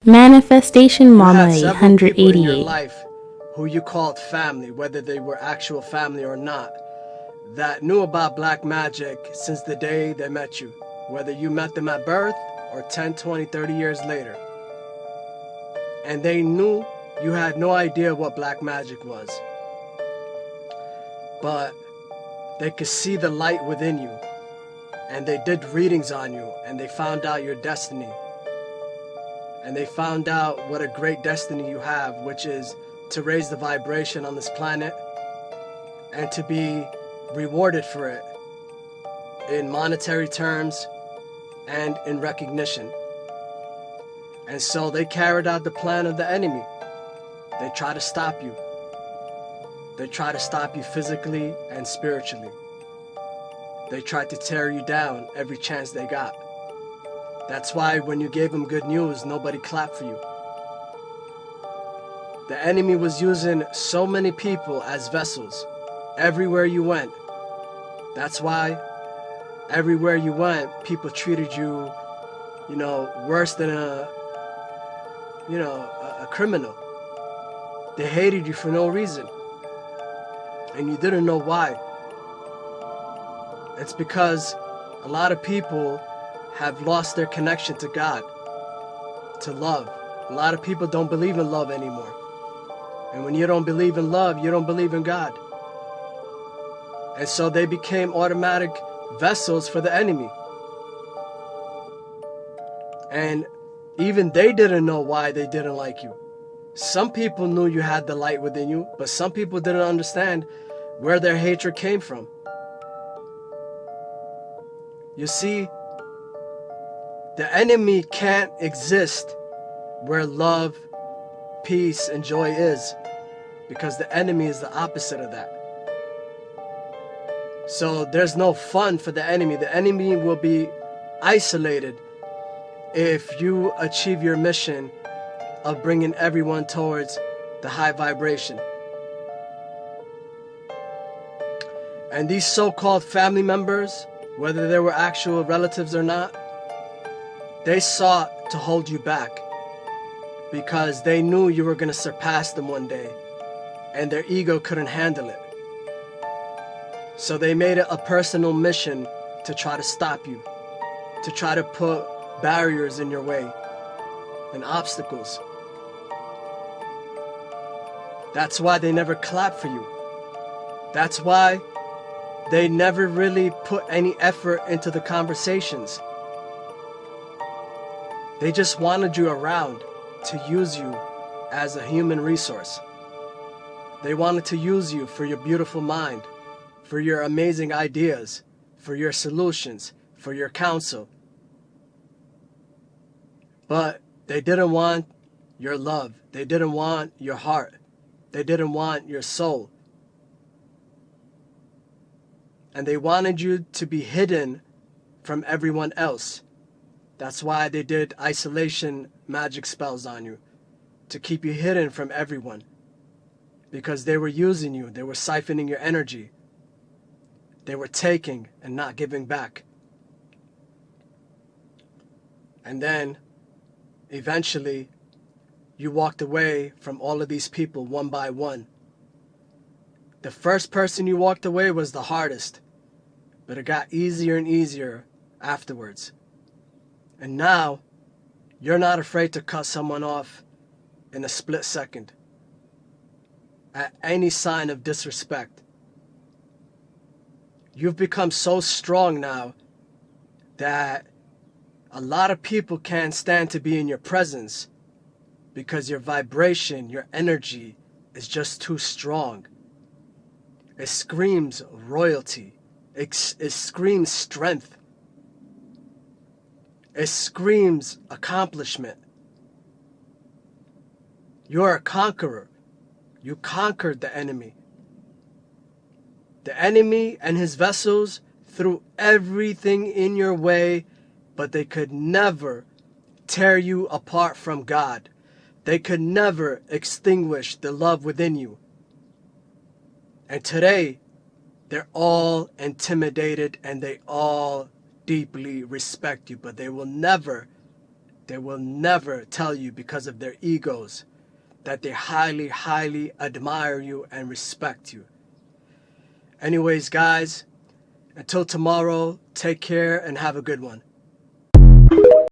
Manifestation You Mama had several people in your 888. life who you called family, whether they were actual family or not, that knew about black magic since the day they met you, whether you met them at birth or 10, 20, 30 years later. And they knew you had no idea what black magic was. But they could see the light within you, and they did readings on you, and they found out your destiny. And they found out what a great destiny you have, which is to raise the vibration on this planet and to be rewarded for it in monetary terms and in recognition. And so they carried out the plan of the enemy. They try to stop you. They try to stop you physically and spiritually. They tried to tear you down every chance they got. That's why when you gave them good news, nobody clapped for you. The enemy was using so many people as vessels everywhere you went. That's why everywhere you went, people treated you, worse than a criminal. They hated you for no reason. And you didn't know why. It's because a lot of people have lost their connection to God, to love. A lot of people don't believe in love anymore. And when you don't believe in love, you don't believe in God. And so they became automatic vessels for the enemy. And even they didn't know why they didn't like you. Some people knew you had the light within you, but some people didn't understand where their hatred came from. You see, the enemy can't exist where love, peace, and joy is, because the enemy is the opposite of that. So there's no fun for the enemy. The enemy will be isolated if you achieve your mission of bringing everyone towards the high vibration. And these so-called family members, whether they were actual relatives or not, they sought to hold you back because they knew you were going to surpass them one day, and their ego couldn't handle it. So they made it a personal mission to try to stop you, to try to put barriers in your way and obstacles. That's why they never clapped for you. That's why they never really put any effort into the conversations. They just wanted you around to use you as a human resource. They wanted to use you for your beautiful mind, for your amazing ideas, for your solutions, for your counsel. But they didn't want your love. They didn't want your heart. They didn't want your soul. And they wanted you to be hidden from everyone else. That's why they did isolation magic spells on you, to keep you hidden from everyone. Because they were using you. They were siphoning your energy. They were taking and not giving back. And then, eventually, you walked away from all of these people one by one. The first person you walked away was the hardest, but it got easier and easier afterwards. And now, you're not afraid to cut someone off in a split second at any sign of disrespect. You've become so strong now that a lot of people can't stand to be in your presence because your vibration, your energy is just too strong. It screams royalty. It screams strength. It screams accomplishment. You're a conqueror. You conquered the enemy. The enemy and his vessels threw everything in your way, but they could never tear you apart from God. They could never extinguish the love within you. And today, they're all intimidated and they all deeply respect you, but they will never They will never tell you, because of their egos, that they highly, highly admire you and respect you. Anyways, guys, until tomorrow, take care and have a good one.